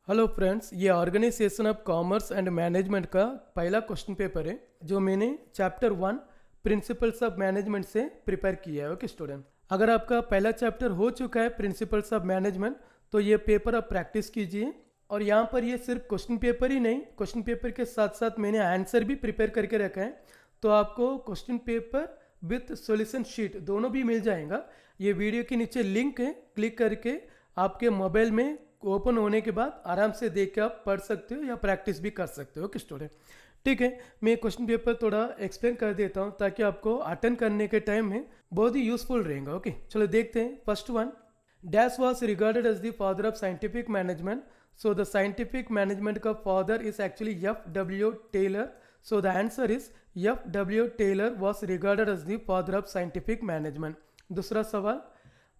Hello friends, ये organisation of commerce and management का पहला क्वेश्चन पेपर है जो मैंने चैप्टर 1 प्रिंसिपल्स ऑफ मैनेजमेंट से प्रिपेयर किया है। ओके स्टूडेंट, अगर आपका पहला चैप्टर हो चुका है प्रिंसिपल्स ऑफ मैनेजमेंट तो ये पेपर आप प्रैक्टिस कीजिए। और यहाँ पर ये सिर्फ क्वेश्चन पेपर ही नहीं, क्वेश्चन पेपर के साथ साथ मैंने आंसर भी प्रिपेयर करके रखा है, तो आपको question paper with solution sheet दोनों भी मिल जाएगा। ये वीडियो के नीचे लिंक है, क्लिक करके आपके मोबाइल में ओपन होने के बाद आराम से देख के आप पढ़ सकते हो या प्रैक्टिस भी कर सकते हो कि स्टूडेंट। ठीक है, मैं क्वेश्चन पेपर थोड़ा एक्सप्लेन कर देता हूँ ताकि आपको अटेंड करने के टाइम में बहुत ही यूजफुल रहेगा। ओके चलो देखते हैं। First one, dash was regarded as the father of scientific management. So the scientific management का father is actually F.W. Taylor. So the answer is F.W. Taylor was regarded as the father of scientific management. दूसरा सवाल,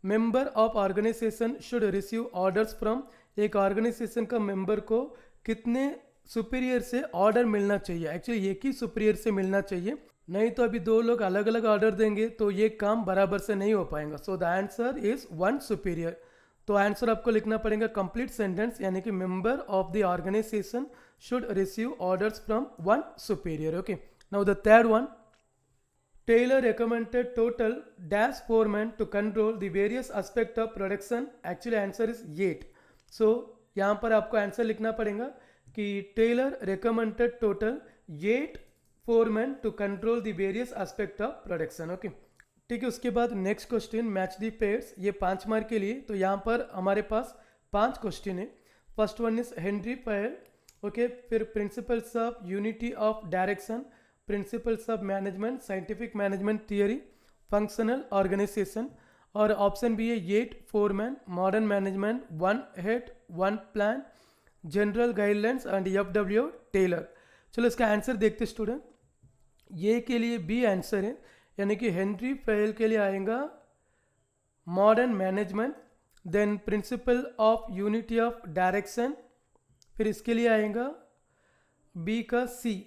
member of organisation should receive orders from. एक organisation का member को कितने superior से order मिलना चाहिए? एक्चुअली एक ही सुपीरियर से मिलना चाहिए, नहीं तो अभी दो लोग अलग अलग ऑर्डर देंगे तो ये काम बराबर से नहीं हो पाएगा। So the answer is 1 superior. तो आंसर आपको लिखना पड़ेगा कंप्लीट सेंटेंस, यानी कि member of the organisation should receive orders from 1 superior. Okay, now the third one, Taylor recommended total dash foreman to control the various aspect of production. Actually answer is 8. So यहाँ पर आपको answer लिखना पड़ेगा कि Taylor recommended total 8 foremen to control the various aspect of production. Okay. ठीक है, उसके बाद next question, match the pairs. ये 5 मार्क के लिए, तो यहाँ पर हमारे पास 5 क्वेश्चन है। First one is Henry Fayol. Okay, फिर principles of unity of direction, principles of management, scientific management theory, functional organisation, और ऑप्शन बी है 8 foreman, modern management, 1 head 1 plan, general guidelines and F.W. Taylor. चलो इसका answer देखते student. ये के लिए B answer है, यानी कि हेनरी फेल के लिए आएगा modern management, then principle of unity of direction, फिर इसके लिए आएगा बी का सी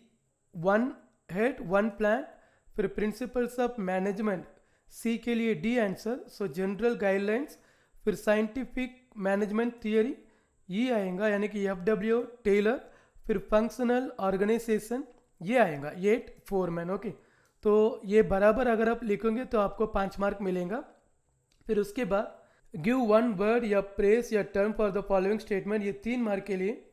1 हेड 1 प्लान, फिर प्रिंसिपल्स ऑफ मैनेजमेंट सी के लिए D answer, so general guidelines, फिर साइंटिफिक मैनेजमेंट थियरी ये आएगा यानी कि F.W. टेलर, फिर फंक्शनल ऑर्गेनाइजेशन ये आएगा 8 फोरमैन। ओके, तो ये बराबर अगर आप लिखोगे तो आपको 5 मार्क मिलेगा। फिर उसके बाद गिव 1 वर्ड या प्रेस या term for the following statement, ये 3 मार्क के लिए।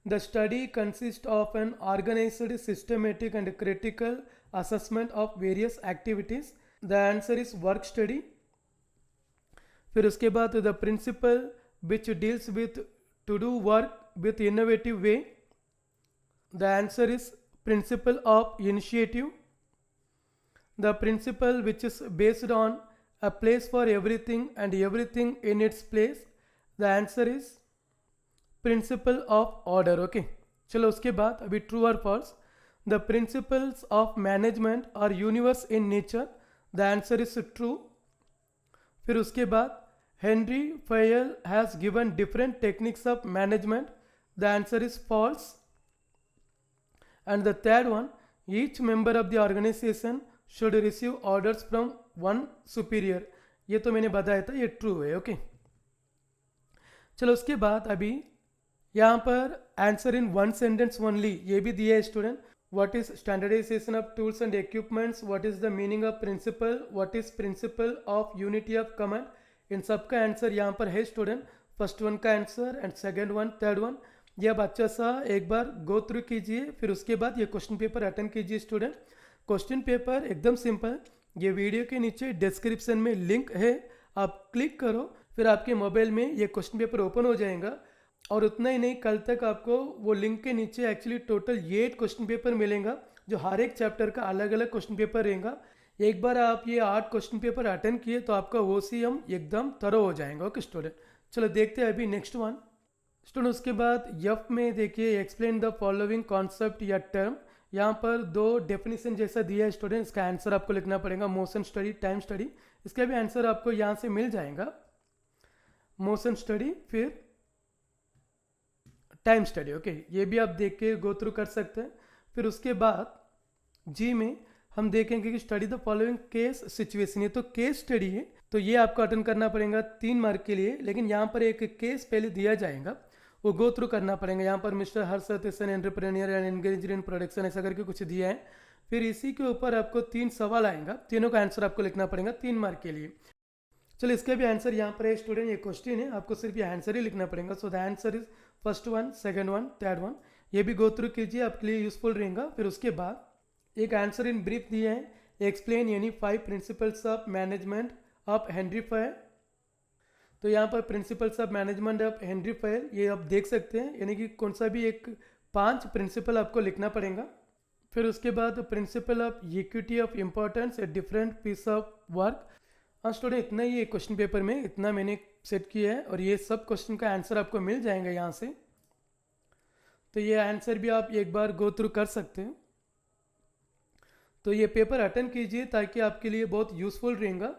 The study consists of an organized, systematic and critical assessment of various activities. The answer is work study. फिर उसके बाद the principle which deals with to do work with innovative way. The answer is principle of initiative. The principle which is based on a place for everything and everything in its place. The answer is principle of order. Okay, चलो उसके बाद अभी true और false. The principles of management are universe in nature. The answer is true. फिर उसके बाद Henri Fayol has given different techniques of management. The answer is false. And the third one, each member of the organisation should receive orders from 1 superior. ये तो मैंने बताया था, ये true है। ओके, चलो उसके बाद अभी यहाँ पर आंसर इन 1 सेंटेंस ओनली ये भी दिया है student. What is standardisation of tools and equipments, what is the meaning of principle, what is principle of unity of command, इन सब का आंसर यहाँ पर है स्टूडेंट। फर्स्ट वन का answer and second one, third one, ये आप अच्छा सा एक बार गो थ्रू कीजिए, फिर उसके बाद ये क्वेश्चन पेपर अटेंड कीजिए स्टूडेंट। क्वेश्चन पेपर एकदम सिंपल, ये वीडियो के नीचे डिस्क्रिप्शन में लिंक है, आप क्लिक करो, फिर आपके मोबाइल में ये क्वेश्चन पेपर ओपन हो जाएगा। और उतना ही नहीं, कल तक आपको वो लिंक के नीचे एक्चुअली टोटल 8 क्वेश्चन पेपर मिलेगा, जो हर एक चैप्टर का अलग अलग क्वेश्चन पेपर रहेगा। एक बार आप ये 8 क्वेश्चन पेपर अटेंड किए तो आपका OCM एकदम थरो हो जाएगा। ओके स्टूडेंट, चलो देखते हैं अभी नेक्स्ट वन स्टूडेंट। उसके बाद यफ में देखिए एक्सप्लेन द फॉलोइंग कॉन्सेप्ट या टर्म। यहाँ पर 2 डेफिनेशन जैसा दिया है स्टूडेंट, इसका आंसर आपको लिखना पड़ेगा मोशन स्टडी, टाइम स्टडी। इसका भी आंसर आपको यहाँ से मिल जाएगा, मोशन स्टडी फिर टाइम स्टडी। ओके, ये भी आप देख के गो थ्रू कर सकते हैं। फिर उसके बाद जी में हम देखेंगे कि study the following case situation, ये तो केस स्टडी है, तो ये आपको अटेंड करना पड़ेगा 3 मार्क के लिए, लेकिन यहाँ पर एक केस पहले दिया जाएगा, वो गो थ्रू करना पड़ेगा। यहाँ पर mister Harshad is an entrepreneur and engaged in production ऐसा करके कुछ दिया है। फिर इसी के ऊपर आपको 3 सवाल आएगा, तीनों का आंसर आपको लिखना पड़ेगा 3 मार्क के लिए। चलो इसका भी आंसर यहाँ पर है स्टूडेंट, ये क्वेश्चन है, आपको सिर्फ ये आंसर ही लिखना पड़ेगा। सो the answer is first one, second one, third one. ये भी गो थ्रू कीजिए, आपके लिए यूजफुल रहेगा। फिर उसके बाद एक आंसर इन ब्रीफ दिया है, एक्सप्लेन यानी 5 principles of management of Henry fire. तो यहाँ पर principles of management of Henry fire ये आप देख सकते हैं, यानी कि कौन सा भी एक 5 प्रिंसिपल आपको लिखना पड़ेगा। फिर उसके बाद principle of equity of importance a different piece of work. हाँ स्टूडेंट, इतना ही है क्वेश्चन पेपर में, इतना मैंने सेट किया है और ये सब क्वेश्चन का आंसर आपको मिल जाएगा यहाँ से। तो ये आंसर भी आप एक बार गो थ्रू कर सकते हैं। तो ये पेपर अटेंड कीजिए ताकि आपके लिए बहुत यूज़फुल रहेगा।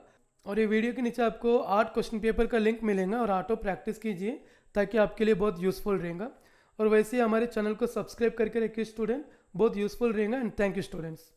और ये वीडियो के नीचे आपको 8 क्वेश्चन पेपर का लिंक मिलेगा और ऑटो प्रैक्टिस कीजिए ताकि आपके लिए बहुत यूज़फुल रहेगा। और वैसे ही हमारे चैनल को सब्सक्राइब करके रखिए स्टूडेंट, बहुत यूज़फुल रहेगा। And thank you students.